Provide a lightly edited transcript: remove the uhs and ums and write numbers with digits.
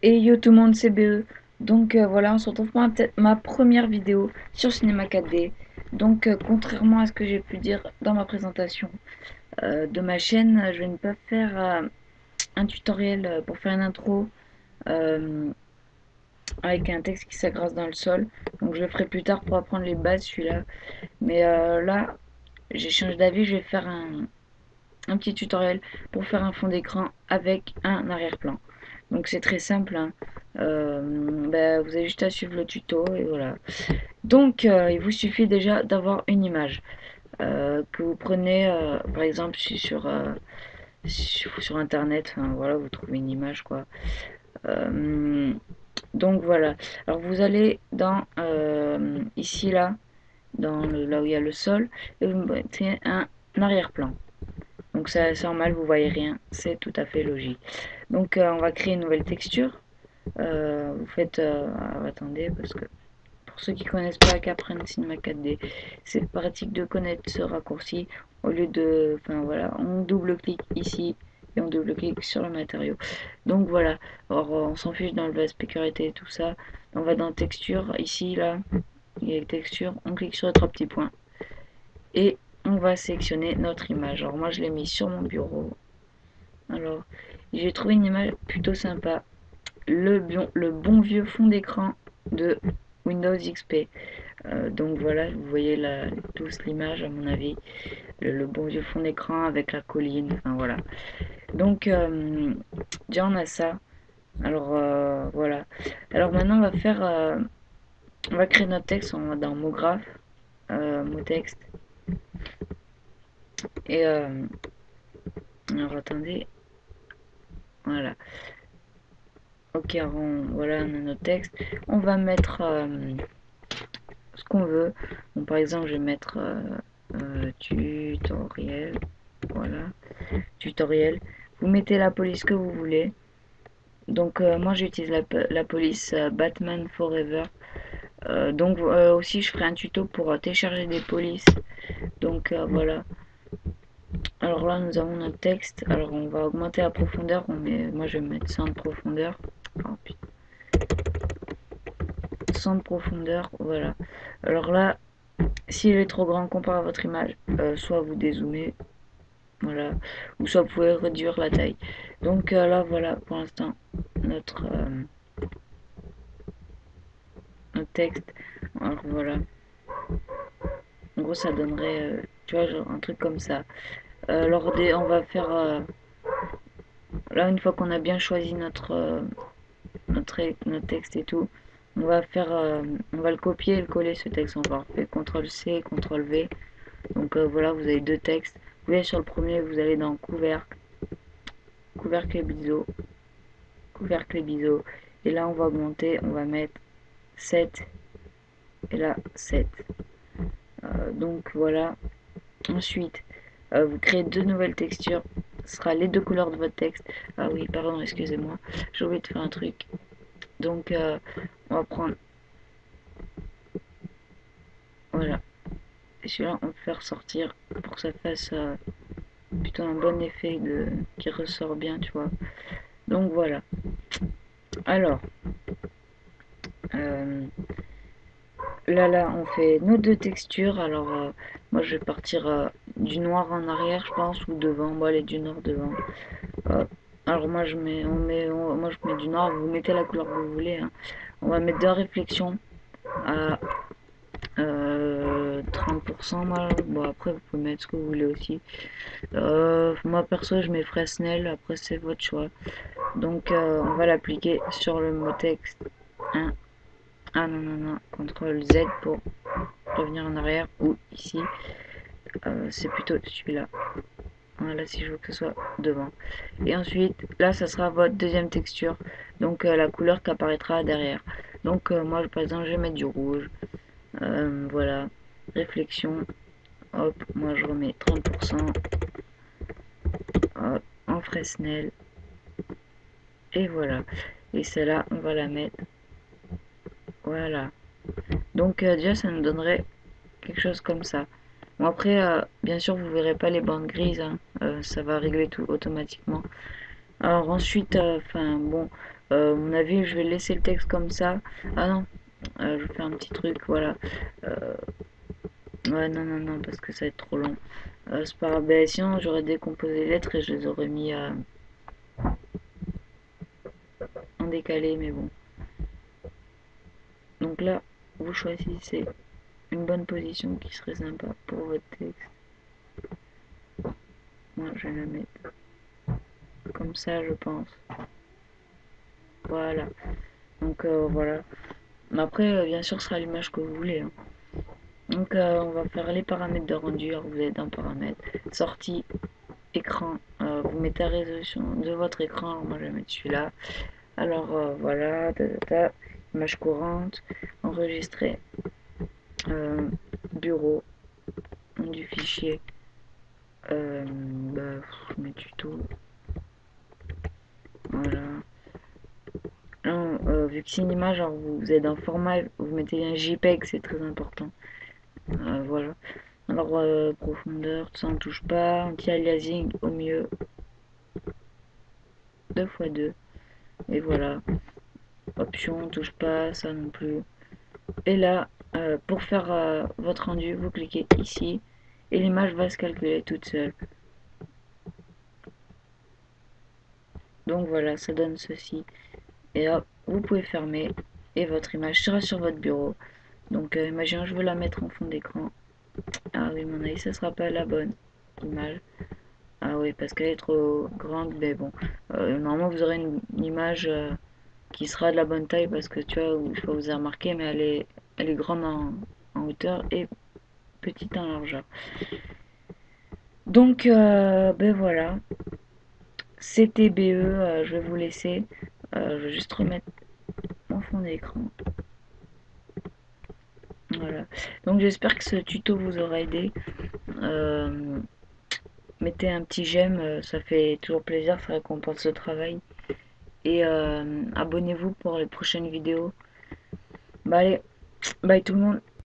Et yo tout le monde, c'est BE. Donc voilà, on se retrouve pour ma première vidéo sur Cinéma 4D. Donc contrairement à ce que j'ai pu dire dans ma présentation de ma chaîne, je vais ne pas faire un tutoriel pour faire une intro euh, avec un texte qui s'agrase dans le sol. Donc je le ferai plus tard pour apprendre les bases celui-là. Mais là, j'ai changé d'avis, je vais faire un petit tutoriel pour faire un fond d'écran avec un arrière-plan. Donc c'est très simple, hein. Vous avez juste à suivre le tuto et voilà. Donc il vous suffit déjà d'avoir une image que vous prenez par exemple sur internet. Enfin, voilà, vous trouvez une image quoi. Euh, donc voilà. Alors vous allez dans ici là, là où il y a le sol et vous mettez un arrière-plan. Donc ça c'est normal, vous voyez rien, c'est tout à fait logique. Donc on va créer une nouvelle texture. Vous faites... attendez, parce que pour ceux qui connaissent pas, qui apprennent Cinema 4D, c'est pratique de connaître ce raccourci. Au lieu de... Enfin voilà, on double-clique ici et on double-clique sur le matériau. Donc voilà, alors on s'en fiche dans le sécurité et tout ça. On va dans texture, ici, là, il y a texture, on clique sur les trois petits points et on va sélectionner notre image. Alors moi je l'ai mis sur mon bureau. Alors j'ai trouvé une image plutôt sympa. Le bon vieux fond d'écran de Windows XP. Donc voilà, vous voyez tous l'image à mon avis. Le bon vieux fond d'écran avec la colline. Enfin voilà. Donc déjà on a ça. Alors voilà. Alors maintenant on va créer notre texte. On va dans mot graphe, mot texte. Et alors attendez. Voilà. Ok, alors voilà, on a notre texte. On va mettre ce qu'on veut. Bon, par exemple, je vais mettre tutoriel. Voilà, tutoriel. Vous mettez la police que vous voulez. Donc, moi, j'utilise la police Batman Forever. Donc, aussi, je ferai un tuto pour télécharger des polices. Donc, voilà. Alors là, nous avons notre texte. Alors, on va augmenter la profondeur. Moi, je vais mettre 100 de profondeur. Oh, 100 de profondeur. Voilà. Alors là, s'il est trop grand comparé à votre image, soit vous dézoomez, voilà, ou soit vous pouvez réduire la taille. Donc là, voilà, pour l'instant, notre, euh, notre texte. Alors voilà, en gros, ça donnerait, tu vois, genre un truc comme ça. On va faire, là, une fois qu'on a bien choisi notre texte et tout, on va le copier et le coller ce texte. On va faire CTRL C, CTRL V. Donc voilà, vous avez deux textes. Vous allez sur le premier, vous allez dans couvercle, couvercle et biseau, couvercle et biseau. Et là, on va augmenter, on va mettre 7 et là 7. Donc voilà. Ensuite, vous créez deux nouvelles textures. Ce sera les deux couleurs de votre texte. Ah oui, pardon, excusez-moi. J'ai oublié de faire un truc. Donc, on va prendre. Voilà. Et celui-là, on va faire sortir pour que ça fasse plutôt un bon effet qui ressort bien, tu vois. Donc voilà. Alors, euh, là, on fait nos deux textures. Alors, moi, je vais partir du noir en arrière, je pense, ou devant. Bon, allez, du noir devant. Hop. Alors, moi, moi, je mets du noir. Vous mettez la couleur que vous voulez, hein. On va mettre de la réflexion à 30%. Moi. Bon, après, vous pouvez mettre ce que vous voulez aussi. Moi, perso, je mets Fresnel. Après, c'est votre choix. Donc, on va l'appliquer sur le mot texte 1. Ah non, non, non. CTRL Z pour revenir en arrière ou ici. C'est plutôt celui-là. Voilà, si je veux que ce soit devant. Et ensuite, là, ça sera votre deuxième texture. Donc, la couleur qui apparaîtra derrière. Donc, moi, par exemple, je vais mettre du rouge. Voilà. Réflexion. Hop, moi, je remets 30%. Hop, en Fresnel. Et voilà. Et celle-là, on va la mettre. Voilà. Donc, déjà, ça nous donnerait quelque chose comme ça. Bon après, bien sûr, vous verrez pas les bandes grises, hein. Ça va régler tout automatiquement. Alors ensuite, enfin bon, À mon avis, je vais laisser le texte comme ça. Ah non, je fais un petit truc, voilà. Euh, ouais, non, non, non, parce que ça va être trop long. C'est pas grave. Ben, sinon, j'aurais décomposé les lettres et je les aurais mis en décalé, mais bon. Donc là, vous choisissez une bonne position qui serait sympa pour votre texte. Moi, je vais la mettre comme ça, je pense. Voilà. Donc voilà. Mais après, bien sûr, ce sera l'image que vous voulez, hein. Donc on va faire les paramètres de rendu. Alors vous êtes dans paramètres, sortie, écran. Vous mettez la résolution de votre écran. Alors moi je vais mettre celui-là. Alors voilà, image courante, enregistrer, euh, bureau, nom du fichier. Bah, je mets tuto. Voilà. Non, vu que c'est une image, alors vous êtes dans format, vous mettez un JPEG, c'est très important. Voilà. Alors, profondeur, tout ça on touche pas. Anti-aliasing au mieux, 2x2. Et voilà. Option, on touche pas, ça non plus. Et là, pour faire votre rendu, vous cliquez ici. Et l'image va se calculer toute seule. Donc voilà, ça donne ceci. Et hop, vous pouvez fermer. Et votre image sera sur votre bureau. Donc, imaginons je veux la mettre en fond d'écran. Ah oui, mon avis, ça sera pas la bonne image. Ah oui, parce qu'elle est trop grande, mais bon. Normalement, vous aurez une image qui sera de la bonne taille parce que tu vois, je sais pas, vous avez remarqué, mais elle est grande en hauteur et petite en largeur. Donc, ben voilà. C'était BE, je vais vous laisser. Je vais juste remettre mon fond d'écran. Voilà. Donc, j'espère que ce tuto vous aura aidé. Euh, Mettez un petit j'aime, ça fait toujours plaisir, ça récompense le travail. Et abonnez-vous pour les prochaines vidéos. Bah allez, bye tout le monde.